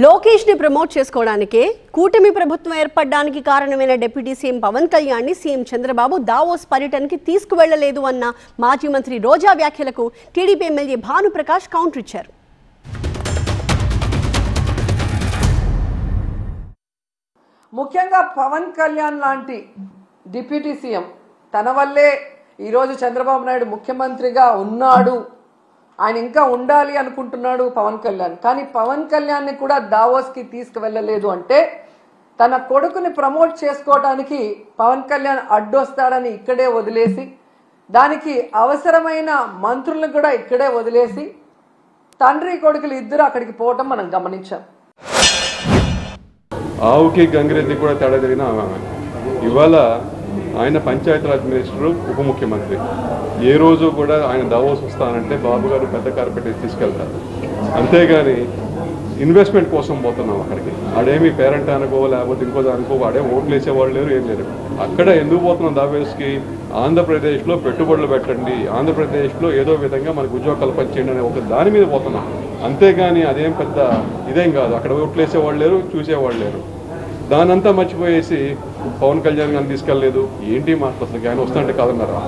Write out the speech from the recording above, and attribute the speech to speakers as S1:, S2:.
S1: లోకేష్ ని ప్రమోట్ చేసుకోవడానికే కూటమి ప్రభుత్వం ఏర్పడడానికి కారణమైన డిప్యూటీ సీఎం పవన్ కళ్యాణ్ ని సీఎం చంద్రబాబు దావోస్ పర్యటనకి తీసుకువెళ్లలేదు అన్న మాజీ మంత్రి రోజా వ్యాఖ్యలకు టీడీపీ ఎమ్మెల్యే భానుప్రకాష్ కౌంటర్ ఇచ్చారు.
S2: ముఖ్యంగా పవన్ కళ్యాణ్ లాంటి డిప్యూటీ సీఎం తన వల్లే ఈరోజు చంద్రబాబు నాయుడు ముఖ్యమంత్రిగా ఉన్నాడు, ఆయన ఇంకా ఉండాలి అనుకుంటున్నాడు పవన్ కళ్యాణ్. కానీ పవన్ కళ్యాణ్ని కూడా దావోస్కి తీసుకువెళ్ళలేదు అంటే తన కొడుకుని ప్రమోట్ చేసుకోవడానికి పవన్ కళ్యాణ్ అడ్డొస్తాడని ఇక్కడే వదిలేసి, దానికి అవసరమైన మంత్రులను కూడా ఇక్కడే వదిలేసి తండ్రి కొడుకులు ఇద్దరు అక్కడికి పోవటం మనం గమనించాం.
S3: ఆవుకి గంగిరెద్ది కూడా తేడా జరిగిన ఇవాళ ఆయన పంచాయతీరాజ్ మినిస్టరు, ఉప ముఖ్యమంత్రి. ఏ రోజు కూడా ఆయన దావోస్ వస్తానంటే బాబు గారు పెద్ద కార్పెట్ తీసుకెళ్తారు, అంతేగాని ఇన్వెస్ట్మెంట్ కోసం పోతున్నాం అక్కడికి. ఆడేమి పేరెంట్ అనుకో లేకపోతే ఇంకో అనుకో, వాడే ఓట్లు వేసేవాళ్ళు లేరు, ఏం లేరు. అక్కడ ఎందుకు పోతున్నాం దావోస్కి? ఆంధ్రప్రదేశ్లో పెట్టుబడులు పెట్టండి, ఆంధ్రప్రదేశ్లో ఏదో విధంగా మనకు ఉద్యోగ కల్పన చేయండి అనే ఒక దాని మీద పోతున్నాం, అంతేగాని అదేం పెద్ద ఇదేం కాదు. అక్కడ ఓట్లు వేసేవాళ్ళు లేరు, చూసేవాళ్ళు లేరు. దానంతా మర్చిపోయేసి పవన్ కళ్యాణ్ గారిని తీసుకెళ్ళలేదు. ఏంటి మాట్లాడుతుంది? ఆయన వస్తుంటే కాదన్నారా?